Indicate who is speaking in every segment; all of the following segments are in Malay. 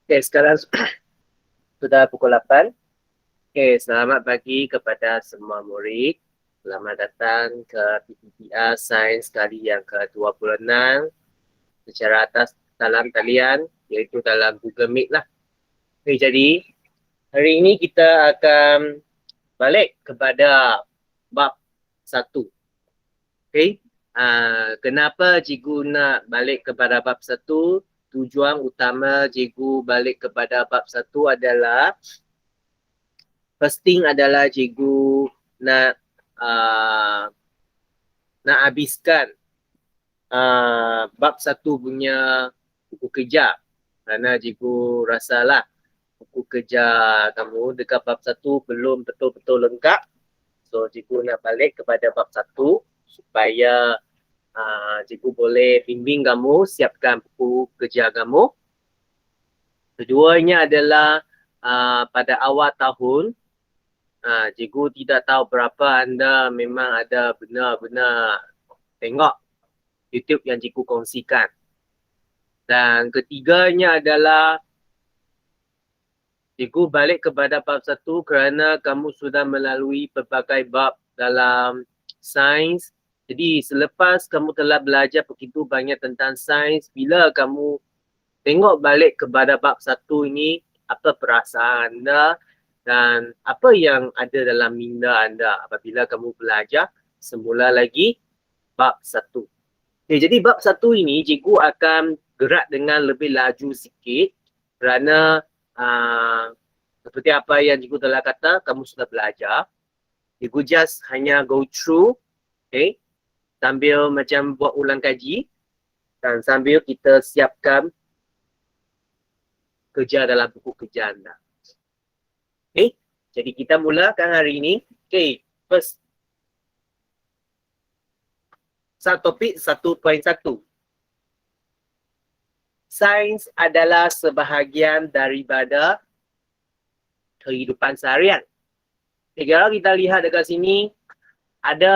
Speaker 1: Okay, sekarang sudah pukul 8. Okay, selamat pagi kepada semua murid. Selamat datang ke PPPR Sains kali yang ke-26 secara atas dalam talian, iaitu dalam Google Meet lah. Okay, jadi hari ini kita akan balik kepada bab 1. Okay, kenapa cikgu nak balik kepada bab 1? Tujuan utama cikgu balik kepada bab 1 adalah first thing adalah cikgu nak uh, nak habiskan bab 1 punya buku kerja. Kerana cikgu rasalah buku kerja kamu dekat bab 1 belum betul-betul lengkap. So cikgu nak balik kepada bab 1 supaya cikgu boleh bimbing kamu siapkan buku kerja kamu. Keduanya adalah pada awal tahun, cikgu tidak tahu berapa anda memang ada benar-benar tengok YouTube yang cikgu kongsikan. Dan ketiganya adalah cikgu balik kepada bab 1 kerana kamu sudah melalui pelbagai bab dalam sains. Jadi selepas kamu telah belajar begitu banyak tentang sains, bila kamu tengok balik kepada bab 1 ini, apa perasaan anda dan apa yang ada dalam minda anda apabila kamu belajar semula lagi bab 1. Okay, jadi bab 1 ini cikgu akan gerak dengan lebih laju sikit kerana seperti apa yang cikgu telah kata, kamu sudah belajar. Cikgu just hanya go through, okay, sambil macam buat ulang kaji dan sambil kita siapkan kerja dalam buku kerja anda. Okay, jadi kita mulakan hari ini. Okay, first topik 1.1. Sains adalah sebahagian daripada kehidupan seharian. Okay, kalau kita lihat dekat sini, ada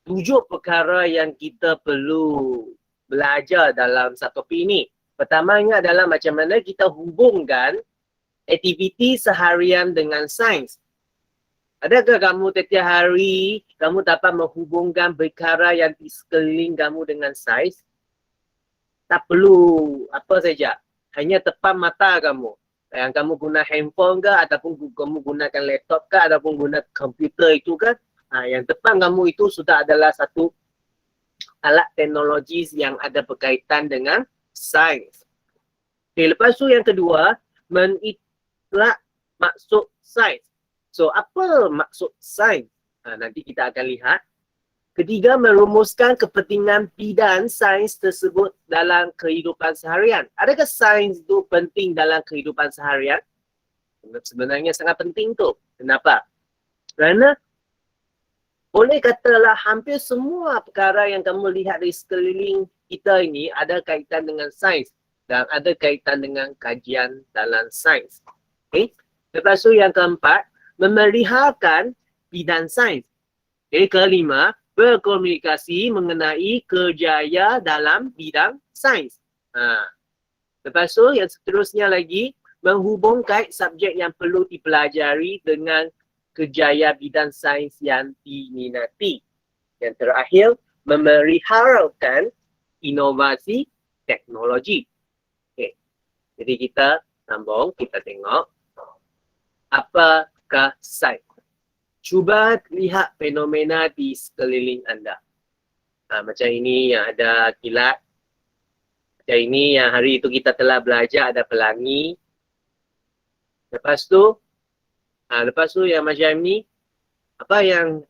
Speaker 1: 7 perkara yang kita perlu belajar dalam satu topik ini. Pertamanya adalah macam mana kita hubungkan aktiviti seharian dengan sains. Adakah kamu setiap hari kamu dapat menghubungkan perkara yang di sekeliling kamu dengan sains? Tak perlu apa saja, hanya depan mata kamu. Yang kamu guna handphone ke ataupun kamu gunakan laptop ke ataupun guna komputer itu kan, yang depan kamu itu sudah adalah satu alat teknologi yang ada berkaitan dengan sains. Okay, lepas tu yang kedua, menitlak maksud sains. So apa maksud sains? Nanti kita akan lihat. Ketiga, merumuskan kepentingan bidang sains tersebut dalam kehidupan seharian. Adakah sains itu penting dalam kehidupan seharian? Sebenarnya sangat penting tu. Kenapa? Kerana boleh katalah hampir semua perkara yang kamu lihat di sekeliling kita ini ada kaitan dengan sains dan ada kaitan dengan kajian dalam sains. Okay? Lepas tu yang keempat, memeliharkan bidang sains. Jadi kelima, berkomunikasi mengenai kerjaya dalam bidang sains. Lepas tu yang seterusnya lagi, menghubungkan subjek yang perlu dipelajari dengan kerjaya bidang sains yang diminati. Yang terakhir, memeliharakan inovasi teknologi. Okay. Jadi kita sambung, kita tengok apakah sains. Cuba lihat fenomena di sekeliling anda. Macam ini yang ada kilat. Macam ini yang hari itu kita telah belajar ada pelangi. Lepas tu yang macam ni, apa yang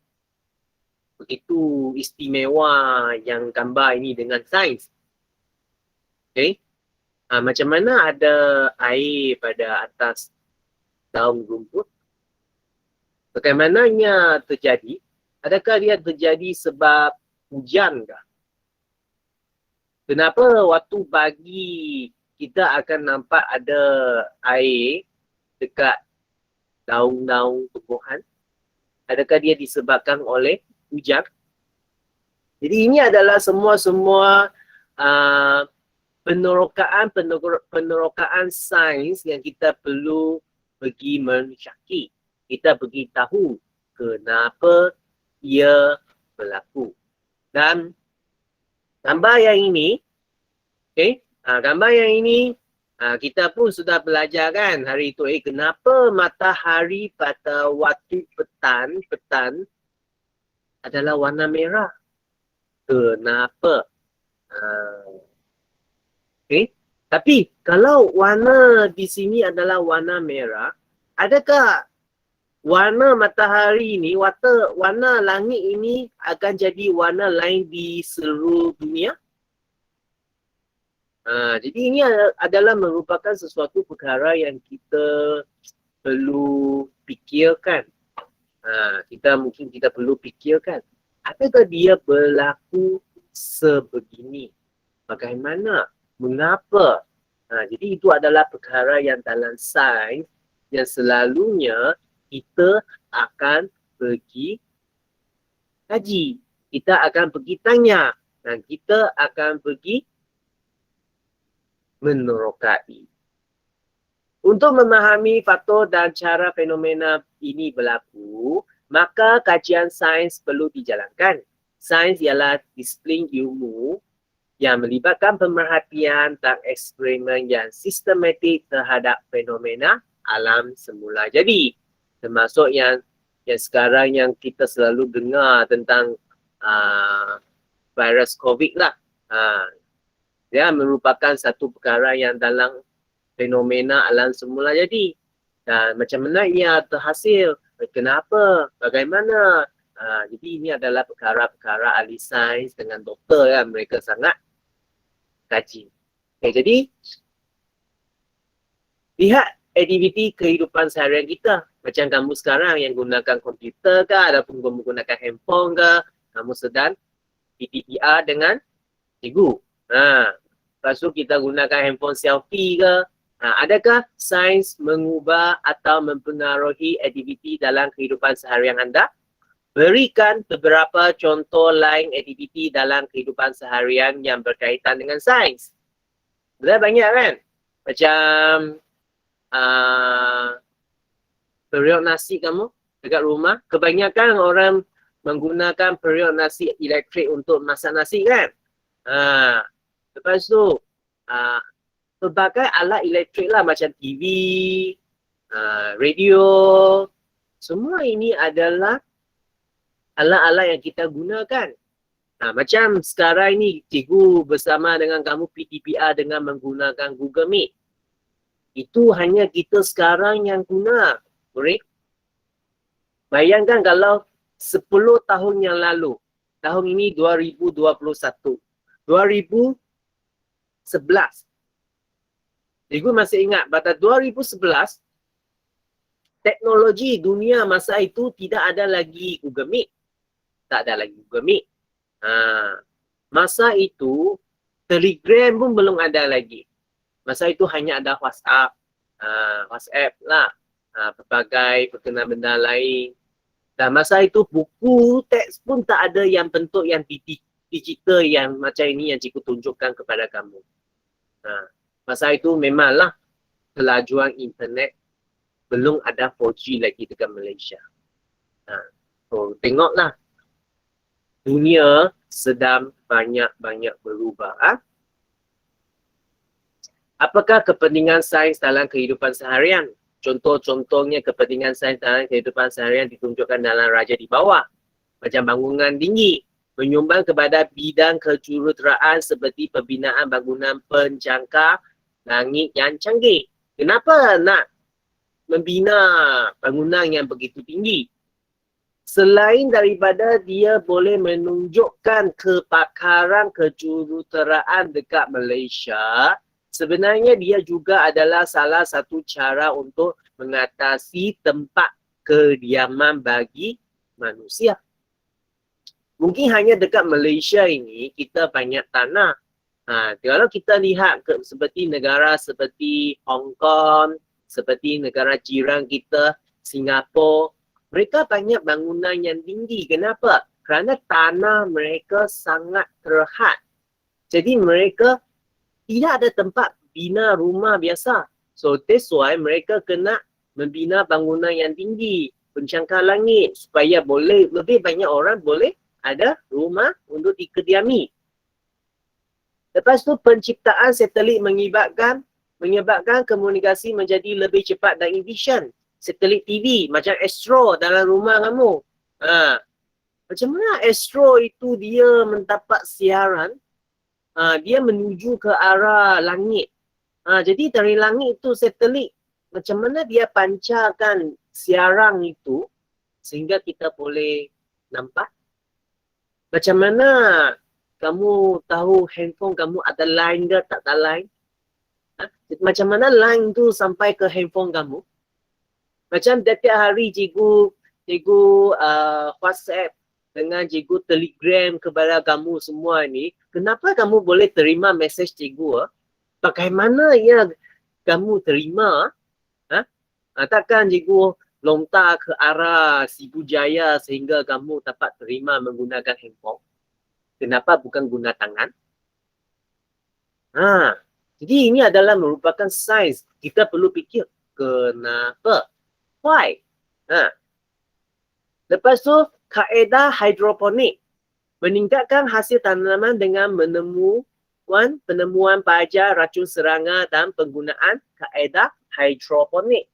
Speaker 1: begitu istimewa yang gambar ini dengan sains? Okay. Macam mana ada air pada atas daun rumput? Bagaimananya terjadi? Adakah dia terjadi sebab hujan kah? Kenapa waktu pagi kita akan nampak ada air dekat daun-daun tumbuhan? Adakah dia disebabkan oleh hujan? Jadi ini adalah semua penerokaan sains yang kita perlu pergi mensyaki. Kita pergi tahu kenapa ia berlaku. Dan gambar yang ini, gambar yang ini kita pun sudah belajar kan hari itu. Kenapa matahari pada waktu petang adalah warna merah? Kenapa? Tapi kalau warna di sini adalah warna merah, adakah warna matahari ini, warna langit ini akan jadi warna lain di seluruh dunia? Jadi ini adalah merupakan sesuatu perkara yang kita perlu fikirkan. Kita perlu fikirkan. Apakah dia berlaku sebegini? Bagaimana? Mengapa? Jadi itu adalah perkara yang dalam sains yang selalunya kita akan pergi kaji. Kita akan pergi tanya. Dan kita akan pergi menerokai. Untuk memahami faktor dan cara fenomena ini berlaku, maka kajian sains perlu dijalankan. Sains ialah disiplin ilmu yang melibatkan pemerhatian dan eksperimen yang sistematik terhadap fenomena alam semula. Jadi, termasuk yang sekarang yang kita selalu dengar tentang virus COVID lah. Dia merupakan satu perkara yang dalam fenomena alam semula jadi. Dan macam mana ia terhasil? Kenapa? Bagaimana? Jadi ini adalah perkara-perkara ahli sains dengan doktor kan. Mereka sangat kaji. Jadi lihat aktiviti kehidupan seharian kita. Macam kamu sekarang yang gunakan komputer ke ataupun menggunakan handphone ke, kamu sedang PTPR dengan cikgu. Lepas tu kita gunakan handphone selfie ke. Adakah sains mengubah atau mempengaruhi aktiviti dalam kehidupan seharian anda? Berikan beberapa contoh lain aktiviti dalam kehidupan seharian yang berkaitan dengan sains. Betul banyak kan? Macam periuk nasi kamu dekat rumah. Kebanyakan orang menggunakan periuk nasi elektrik untuk masak nasi kan? Lepas tu, pelbagai alat elektrik lah macam TV, radio, semua ini adalah alat-alat yang kita gunakan. Macam sekarang ini cikgu bersama dengan kamu PTPR dengan menggunakan Google Meet. Itu hanya kita sekarang yang guna. Boleh? Bayangkan kalau 10 tahun yang lalu, tahun ini 2021, 2011. Cikgu masih ingat pada 2011, teknologi dunia masa itu tidak ada lagi Google Meet. Tak ada lagi Google Meet. Masa itu, Telegram pun belum ada lagi. Masa itu hanya ada WhatsApp lah. Pelbagai perkenalan benda lain. Dan masa itu buku teks pun tak ada yang bentuk yang digital yang macam ini yang cikgu tunjukkan kepada kamu. Masa itu memanglah kelajuan internet belum ada 4G lagi dekat Malaysia. So, tengoklah. Dunia sedang banyak-banyak berubah. Apakah kepentingan sains dalam kehidupan seharian? Contoh-contohnya kepentingan sains dalam kehidupan seharian ditunjukkan dalam raja di bawah. Macam bangunan tinggi. Menyumbang kepada bidang kejuruteraan seperti pembinaan bangunan penjangka langit yang canggih. Kenapa nak membina bangunan yang begitu tinggi? Selain daripada dia boleh menunjukkan kepakaran kejuruteraan dekat Malaysia, sebenarnya dia juga adalah salah satu cara untuk mengatasi tempat kediaman bagi manusia. Mungkin hanya dekat Malaysia ini kita banyak tanah. Kalau kita lihat seperti negara seperti Hong Kong, seperti negara jiran kita Singapura, mereka banyak bangunan yang tinggi. Kenapa? Kerana tanah mereka sangat terhad. Jadi mereka tidak ada tempat bina rumah biasa. So that's why mereka kena membina bangunan yang tinggi, pencangkar langit supaya boleh lebih banyak orang boleh ada rumah untuk dikediami. Lepas tu penciptaan satelit menyebabkan komunikasi menjadi lebih cepat dan efisien. Satelit TV macam Astro dalam rumah kamu. Macam mana Astro itu dia mendapat siaran, dia menuju ke arah langit. Jadi dari langit itu satelit, macam mana dia pancarkan siaran itu sehingga kita boleh nampak. Macam mana kamu tahu handphone kamu ada line ke tak ada line? Macam mana line tu sampai ke handphone kamu? Macam setiap hari cikgu WhatsApp dengan cikgu Telegram kepada kamu semua ni, kenapa kamu boleh terima mesej cikgu? Bagaimana ya kamu terima? Takkan cikgu lontar ke arah Sibujaya sehingga kamu dapat terima menggunakan handphone? Kenapa bukan guna tangan? Jadi ini adalah merupakan sains. Kita perlu fikir kenapa? Why? Lepas tu, kaedah hidroponik. Meningkatkan hasil tanaman dengan penemuan baja, racun serangga dan penggunaan kaedah hidroponik.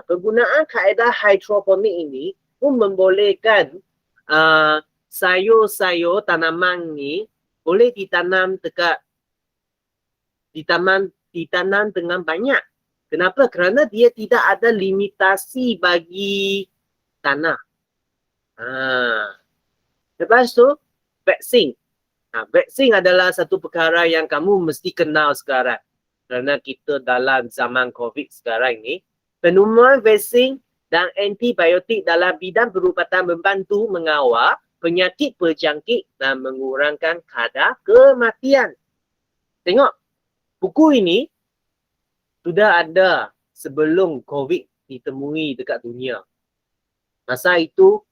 Speaker 1: Penggunaan kaedah hidroponik ini pun membolehkan sayur-sayur tanaman ni boleh ditanam dengan banyak. Kenapa? Kerana dia tidak ada limitasi bagi tanah. Lepas tu, vaksin. Vaksin adalah satu perkara yang kamu mesti kenal sekarang. Kerana kita dalam zaman COVID sekarang ni, penemuan vaksin dan antibiotik dalam bidang perubatan membantu mengawal penyakit berjangkit dan mengurangkan kadar kematian. Tengok, buku ini sudah ada sebelum COVID ditemui dekat dunia. Masa itu,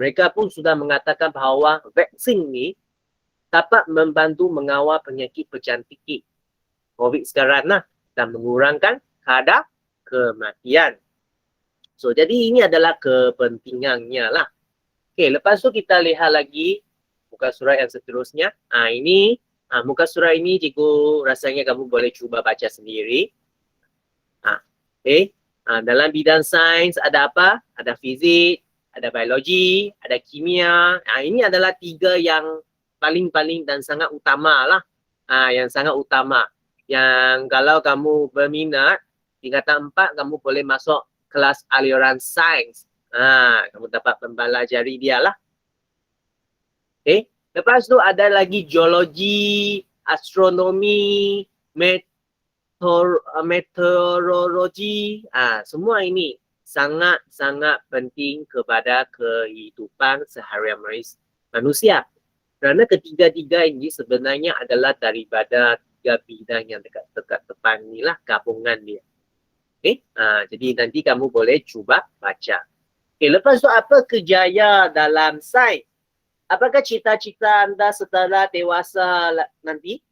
Speaker 1: mereka pun sudah mengatakan bahawa vaksin ni dapat membantu mengawal penyakit berjangkit COVID sekarang lah dan mengurangkan kadar kematian. So, jadi ini adalah kepentingannya lah. Okay, lepas tu kita lihat lagi muka surat yang seterusnya. Ini muka surat ini cikgu rasanya kamu boleh cuba baca sendiri. Okay. Dalam bidang sains ada apa? Ada fizik, ada biologi, ada kimia. Ini adalah 3 yang paling-paling dan sangat utama lah. Yang sangat utama. Yang kalau kamu berminat, tingkatan 4 kamu boleh masuk kelas aliran sains. Kamu dapat mempelajari dia lah. Okay. Lepas tu ada lagi geologi, astronomi, meteorologi. Semua ini sangat-sangat penting kepada kehidupan seharian manusia. Kerana ketiga-tiga ini sebenarnya adalah daripada 3 bidang yang dekat depan ni lah gabungan dia. Okay. Jadi nanti kamu boleh cuba baca. Okay, lepas tu apa kejayaan dalam sains? Apakah cita-cita anda setelah dewasa nanti?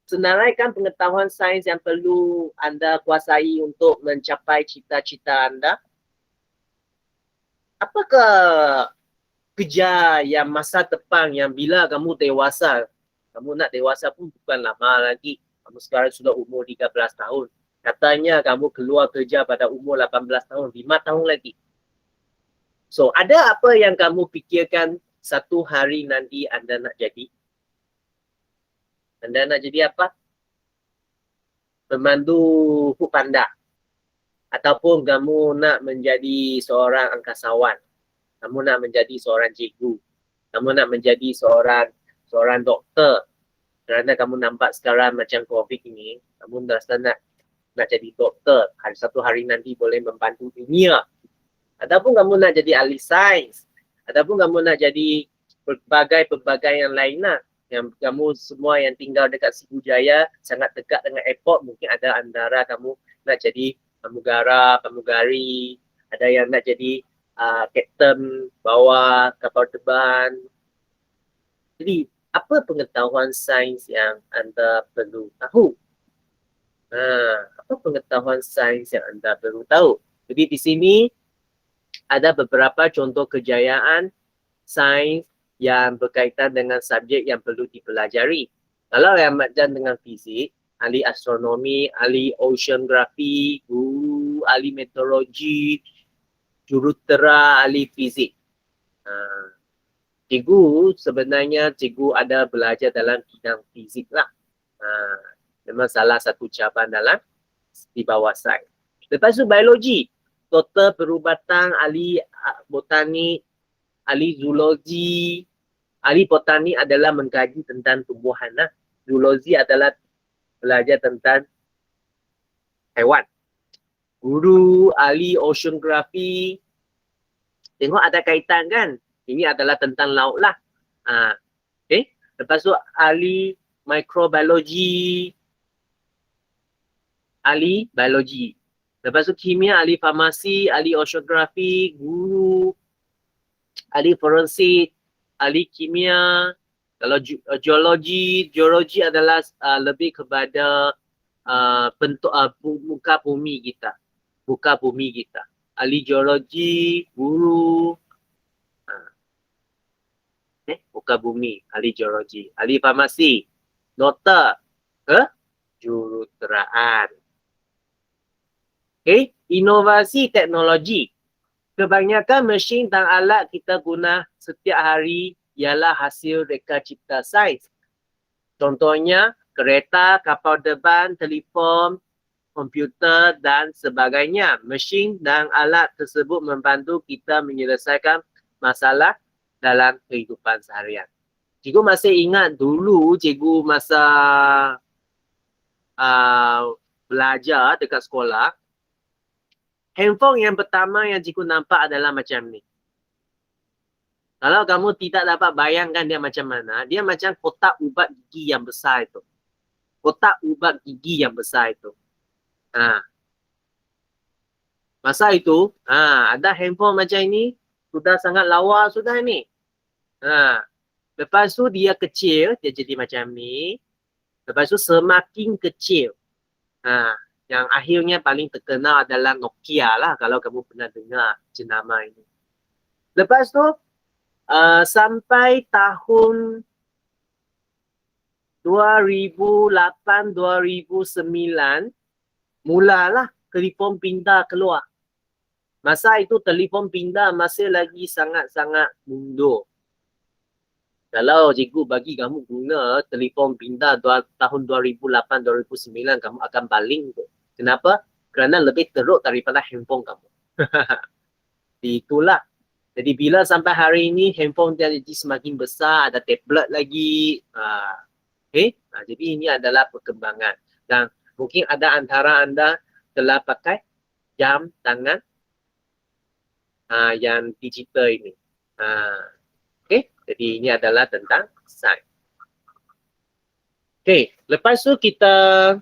Speaker 1: Senaraikan pengetahuan sains yang perlu anda kuasai untuk mencapai cita-cita anda. Apakah kejayaan masa depan yang bila kamu dewasa, kamu nak dewasa pun bukan lama lagi. Kamu sekarang sudah umur 13 tahun. Katanya kamu keluar kerja pada umur 18 tahun, 5 tahun lagi. So, ada apa yang kamu fikirkan satu hari nanti anda nak jadi? Anda nak jadi apa? Pemandu foodpanda. Ataupun kamu nak menjadi seorang angkasawan. Kamu nak menjadi seorang cikgu. Kamu nak menjadi seorang doktor. Kerana kamu nampak sekarang macam COVID ini, kamu rasa nak jadi doktor. Satu hari nanti boleh membantu dunia. Ataupun kamu nak jadi ahli sains. Ataupun kamu nak jadi pelbagai yang lainnya. Yang kamu semua yang tinggal dekat Sibujaya sangat dekat dengan airport. Mungkin ada antara kamu nak jadi pramugari. Ada yang nak jadi kapten bawa kapal terbang. Jadi Apa pengetahuan sains yang anda perlu tahu? Apa pengetahuan sains yang anda perlu tahu? Jadi di sini ada beberapa contoh kejayaan sains yang berkaitan dengan subjek yang perlu dipelajari. Kalau yang macam dengan fizik, ahli astronomi, ahli oceanografi, guru, ahli meteorologi, jurutera, ahli fizik. Cikgu sebenarnya cikgu ada belajar dalam bidang fizik lah. Memang salah satu cabang dalam di bawah sains. Lepas tu biologi, doktor perubatan, ahli botanik, ahli zoologi. Ahli botanik adalah mengkaji tentang tumbuhan lah. Zoologi adalah belajar tentang haiwan. Guru, ahli oceanografi, tengok ada kaitan kan? Ini adalah tentang laut lah. Okay. Lepas tu ahli microbiologi, ahli biologi. Lepas tu kimia, ahli farmasi, ahli oceanografi, guru, ahli forensik, ahli kimia. Kalau geologi adalah lebih kepada bentuk muka bumi kita. Muka bumi kita. Ahli geologi, guru, muka bumi, ahli geologi. Ahli farmasi, doktor, kejuruteraan. Okay, inovasi teknologi. Kebanyakan mesin dan alat kita guna setiap hari ialah hasil reka cipta sains. Contohnya, kereta, kapal terbang, telefon, komputer dan sebagainya. Mesin dan alat tersebut membantu kita menyelesaikan masalah dalam kehidupan seharian. Cikgu masih ingat dulu cikgu masa belajar dekat sekolah, handphone yang pertama yang cikgu nampak adalah macam ni. Kalau kamu tidak dapat bayangkan dia macam mana, dia macam kotak ubat gigi yang besar itu. Kotak ubat gigi yang besar itu. Masa itu, ada handphone macam ini, sudah sangat lawa sudah ni. Lepas tu dia kecil, dia jadi macam ni. Lepas tu semakin kecil. Yang akhirnya paling terkenal adalah Nokia lah, kalau kamu pernah dengar jenama ini. Lepas tu, sampai tahun 2008-2009, mulalah telefon pintar keluar. Masa itu telefon pintar masih lagi sangat-sangat mundur. Kalau cikgu bagi kamu guna telefon pintar tahun 2008-2009, kamu akan baling tu. Kenapa? Kerana lebih teruk daripada handphone kamu. Itulah. Jadi bila sampai hari ini handphone dia jadi semakin besar, ada tablet lagi. Okay? Jadi ini adalah perkembangan. Dan mungkin ada antara anda telah pakai jam tangan yang digital ini. Okay? Jadi ini adalah tentang sains. Okay, lepas tu kita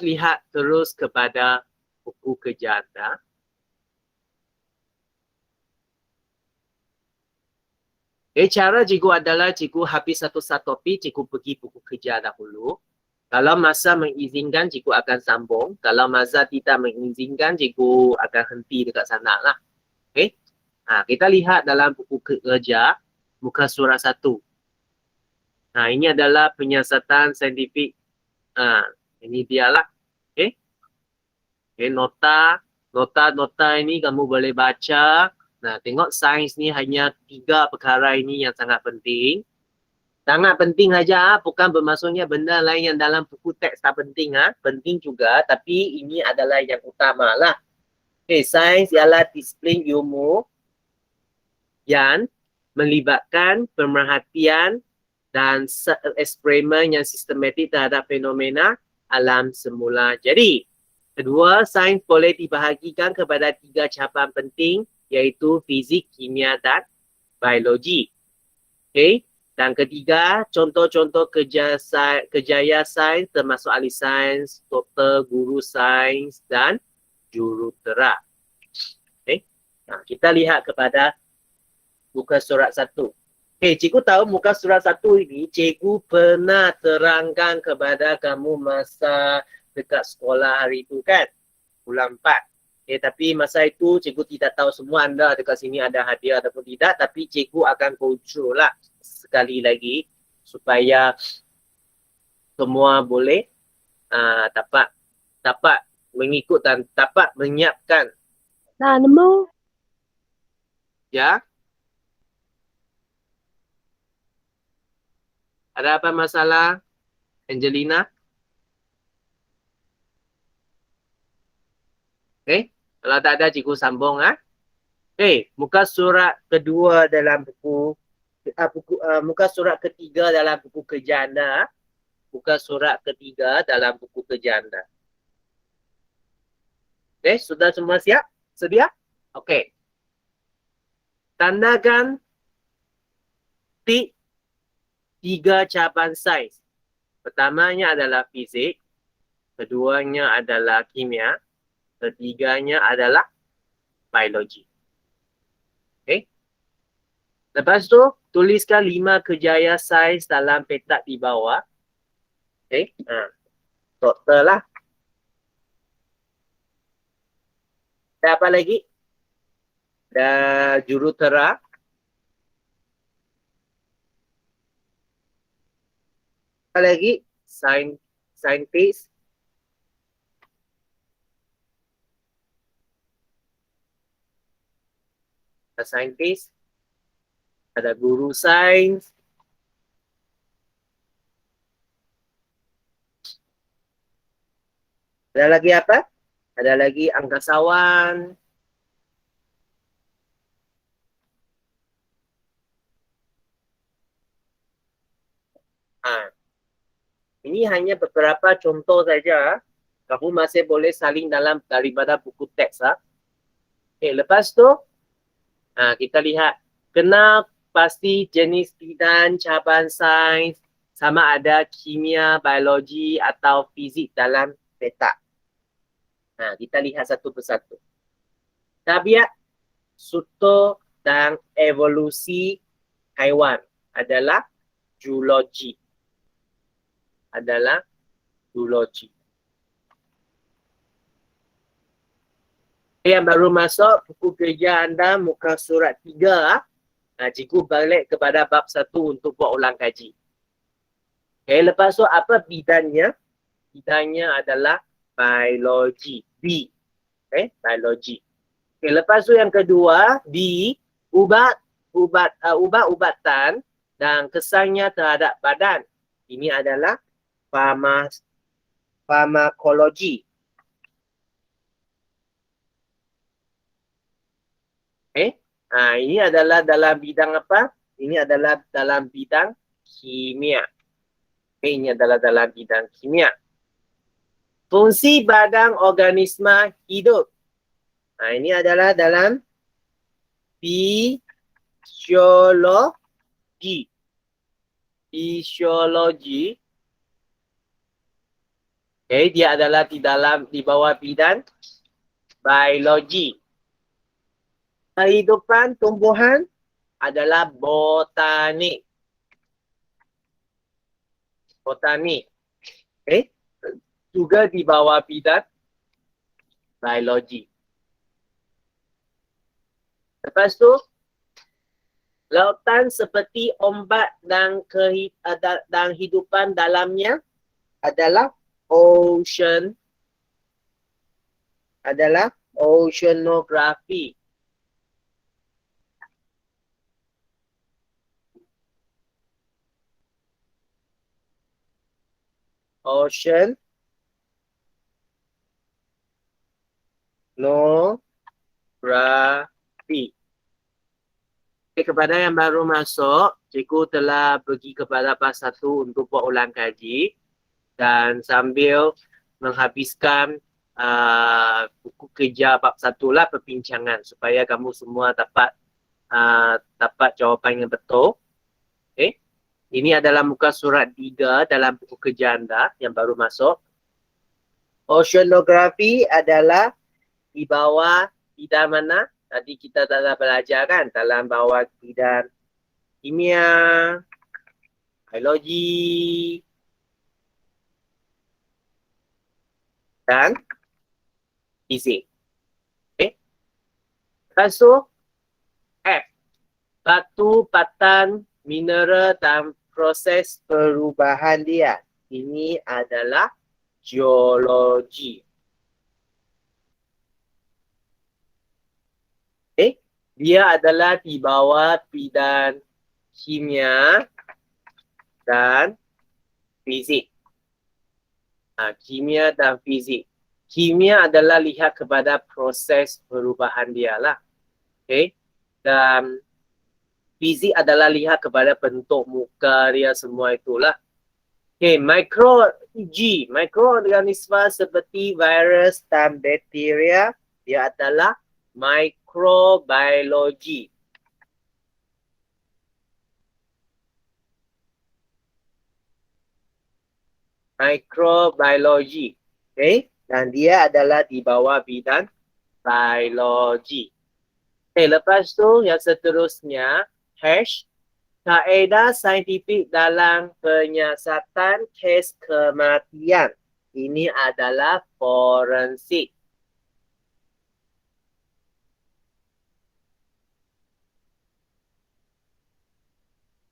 Speaker 1: lihat terus kepada buku kerja anda. Okay, cara cikgu adalah cikgu habis satu topik, cikgu pergi buku kerja dahulu. Kalau masa mengizinkan, cikgu akan sambung. Kalau masa tidak mengizinkan, cikgu akan henti dekat sana lah. Okay? Kita lihat dalam buku kerja, muka surat 1. Ini adalah penyiasatan saintifik. Ini dia lah. Okay? Okay, nota ini kamu boleh baca. Tengok sains ni hanya 3 perkara ini yang sangat penting. Sangat penting saja, bukan bermaksudnya benda lain yang dalam buku teks tak penting. Penting juga, tapi ini adalah yang utama lah. Okay, sains ialah disiplin ilmu yang melibatkan pemerhatian dan eksperimen yang sistematik terhadap fenomena alam semula. Jadi, kedua, sains boleh dibahagikan kepada 3 cabang penting, iaitu fizik, kimia dan biologi. Okay. Dan ketiga, contoh-contoh kejaya sains termasuk ahli sains, doktor, guru sains dan jurutera. Okay. Kita lihat kepada buku surat 1. Cikgu tahu muka surat 1 ini, cikgu pernah terangkan kepada kamu masa dekat sekolah hari itu kan? Bulan 4. Tapi masa itu cikgu tidak tahu semua anda dekat sini ada hadiah ataupun tidak, tapi cikgu akan go through lah sekali lagi supaya semua boleh dapat mengikut dan dapat menyiapkan.
Speaker 2: Nah, nemu.
Speaker 1: Ya. Ada apa masalah, Angelina? Kalau tak ada, cikgu sambung. Muka surat kedua dalam buku, muka surat ketiga dalam buku kerja anda. Muka surat ketiga dalam buku kerja anda. Sudah semua siap? Sedia? Tandakan tik 3 cabaran sains. Pertamanya adalah fizik, keduanya adalah kimia, ketiganya adalah biologi. Lepas tu, tuliskan 5 kejayaan sains dalam petak di bawah. Total lah. Ada apa lagi? Ada jurutera. Apa lagi? Saintis. Saintis. Ada guru sains. Ada lagi apa? Ada lagi angkasawan. Ini hanya beberapa contoh saja. Kamu masih boleh salin dalam daripada buku teks. Lepas tu, kita lihat. Kenal pasti jenis bidang cabaran sains sama ada kimia, biologi atau fizik dalam petak. Kita lihat satu persatu. Tabiat, struktur dan evolusi haiwan adalah zoologi. Yang baru masuk buku kerja anda muka surat 3. Cikgu balik kepada bab 1 untuk buat ulang kaji. Lepas tu apa bidangnya? Bidangnya adalah biologi. B. Biologi. Lepas tu yang kedua, B. Ubat-ubatan dan kesannya terhadap badan. Ini adalah farmakologi. Ini adalah dalam bidang apa? Ini adalah dalam bidang kimia. Ini adalah dalam bidang kimia. Fungsi badan organisma hidup. Ini adalah dalam fisiologi. Dia adalah di bawah bidang biologi. Kehidupan tumbuhan adalah botanik. Juga di bawah bidang biologi. Lepas tu, lautan seperti ombak dan hidupan dalamnya adalah oceanografi. Oceanografi. Kepada yang baru masuk, cikgu telah pergi kepada bab 1 untuk buat ulang kaji dan sambil menghabiskan buku kerja bab 1 lah perbincangan supaya kamu semua dapat jawapan yang betul. Ini adalah muka surat 3 dalam buku kerja anda yang baru masuk. Oceanografi adalah di bawah bidang mana? Tadi kita telah belajar kan dalam bawah bidang kimia, biologi, dan fizik. Okay. Lepas tu, F. Batu, patan, mineral dan proses perubahan dia. Ini adalah geologi. Okay. Dia adalah di bawah bidang kimia dan fizik. Kimia dan fizik. Kimia adalah lihat kepada proses perubahan dia lah. Okay. Dan fizik adalah lihat kepada bentuk muka dia, semua itulah. Okay, mikroorganisma seperti virus dan bakteria, dia adalah mikrobiologi. Mikrobiologi. Okay, dan dia adalah di bawah bidang biologi. Okay, lepas tu yang seterusnya, H. Kaedah saintifik dalam penyiasatan kes kematian. Ini adalah forensik.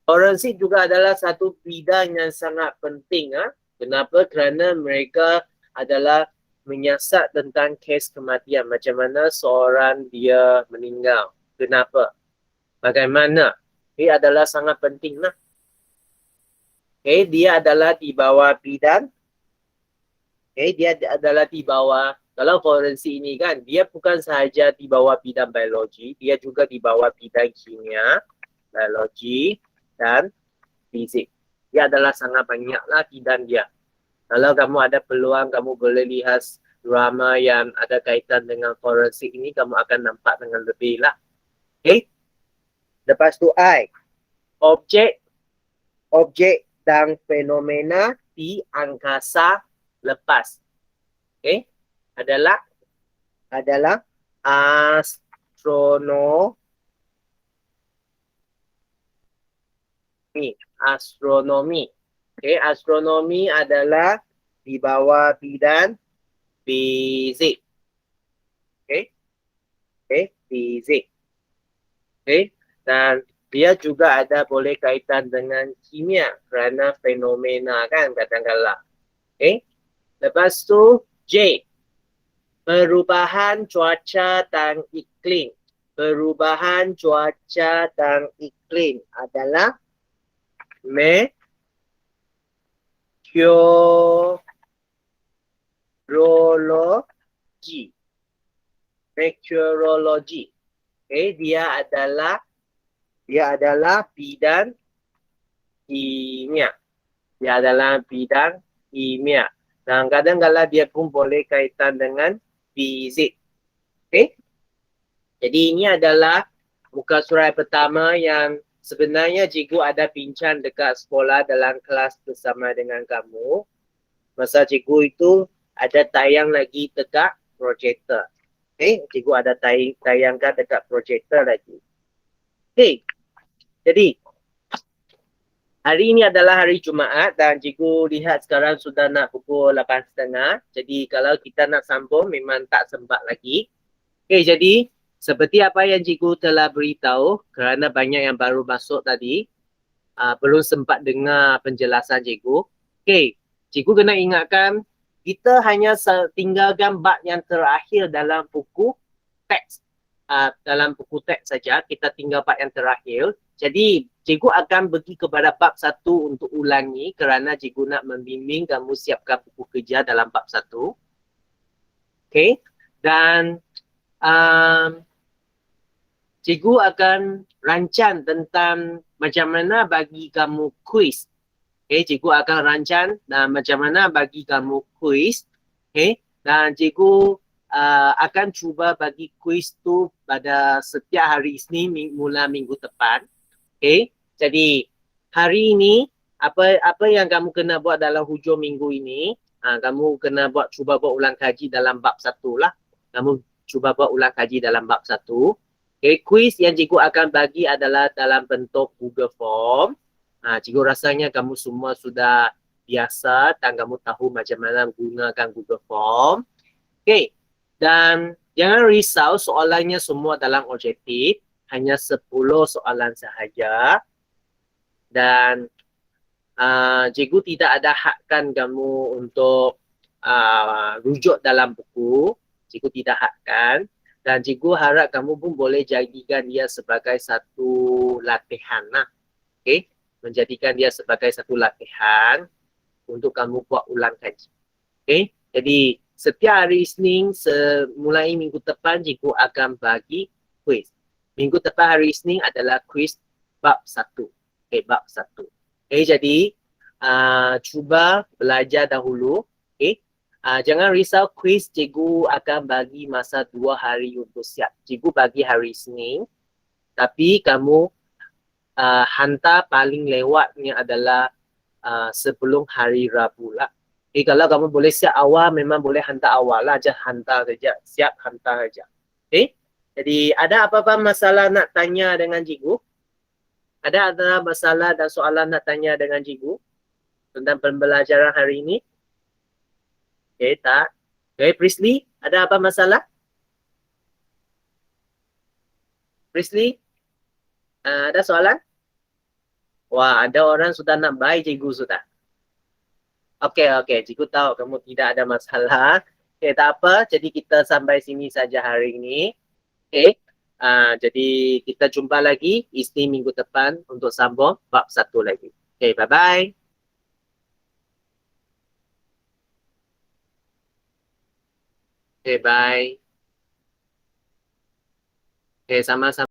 Speaker 1: Forensik juga adalah satu bidang yang sangat penting. Kenapa? Kerana mereka adalah menyiasat tentang kes kematian. Macam mana seorang dia meninggal. Kenapa? Bagaimana? Ini adalah sangat penting lah. Okay, dia adalah di bawah bidang. Okay, dia adalah di bawah, kalau forensik ini kan, dia bukan sahaja di bawah bidang biologi, dia juga di bawah bidang kimia, biologi, dan fizik. Dia adalah sangat banyaklah bidang dia. Kalau kamu ada peluang, kamu boleh lihat drama yang ada kaitan dengan forensik ini, kamu akan nampak dengan lebih lah. Okay. Lepas tu I. Objek dan fenomena di angkasa lepas. Okay. Adalah astronomi. Okay. Astronomi adalah di bawah bidang fizik. Okay. Okay. Fizik. Okay. Dan dia juga ada boleh kaitan dengan kimia kerana fenomena kan kadang-kadang. Okay. Lepas tu J. Perubahan cuaca dan iklim. Perubahan cuaca dan iklim adalah meteorologi. Meteorologi. Okay, dia adalah bidang kimia. Dia adalah bidang kimia. Dan kadang-kadang dia pun boleh kaitan dengan fizik. Okay. Jadi ini adalah muka surat pertama yang sebenarnya cikgu ada bincang dekat sekolah dalam kelas bersama dengan kamu. Masa cikgu itu ada tayang lagi dekat projector. Okay. Cikgu ada tayangkan dekat projector lagi. Okay. Jadi hari ini adalah hari Jumaat dan cikgu lihat sekarang sudah nak pukul 8.30. Jadi kalau kita nak sambung memang tak sempat lagi. Okay, jadi seperti apa yang cikgu telah beritahu kerana banyak yang baru masuk tadi, belum sempat dengar penjelasan cikgu. Okay, cikgu kena ingatkan kita hanya tinggalkan bab yang terakhir dalam buku teks. Dalam buku teks saja, kita tinggal bab yang terakhir. Jadi, cikgu akan pergi kepada bab 1 untuk ulangi kerana cikgu nak membimbing kamu siapkan buku kerja dalam bab 1. Okay. Dan cikgu akan rancang tentang macam mana bagi kamu kuis. Okay. Cikgu akan rancang dan macam mana bagi kamu kuis. Okay. Dan cikgu akan cuba bagi kuis tu pada setiap hari Isnin mula minggu depan. Okay, jadi hari ini apa yang kamu kena buat dalam hujung minggu ini, kamu kena cuba buat ulang kaji dalam bab 1 lah. Kamu cuba buat ulang kaji dalam bab 1. Okay, quiz yang cikgu akan bagi adalah dalam bentuk Google Form. Cikgu rasanya kamu semua sudah biasa dan kamu tahu macam mana menggunakan Google Form. Okay, dan jangan risau soalannya semua dalam objektif. Hanya 10 soalan sahaja. Dan cikgu tidak ada hakkan kamu untuk rujuk dalam buku. Cikgu tidak hakkan. Dan cikgu harap kamu pun boleh jadikan dia sebagai satu latihan. Okay? Menjadikan dia sebagai satu latihan untuk kamu buat ulang kaji. Okay? Jadi setiap hari Isnin mulai minggu depan cikgu akan bagi kuis. Minggu depan hari Isnin adalah kuis bab 1. Okay, bab 1. Okay, jadi cuba belajar dahulu. Okay? Jangan risau, kuis cikgu akan bagi masa 2 hari untuk siap. Cikgu bagi hari Isnin, tapi kamu hantar paling lewatnya adalah sebelum hari Rabu lah. Kalau kamu boleh siap awal, memang boleh hantar awal lah. Jangan hantar saja. Siap, hantar saja. Jadi ada apa-apa masalah nak tanya dengan cikgu? Ada masalah dan soalan nak tanya dengan cikgu tentang pembelajaran hari ini? Tak. Prisley, ada apa masalah? Prisley, ada soalan? Wah, ada orang sudah nak baik cikgu sudah. Okey, cikgu tahu kamu tidak ada masalah. Tak apa, jadi kita sampai sini saja hari ini. Jadi kita jumpa lagi Isnin minggu depan untuk sambung bab 1 lagi. Bye-bye. Bye. Sama-sama.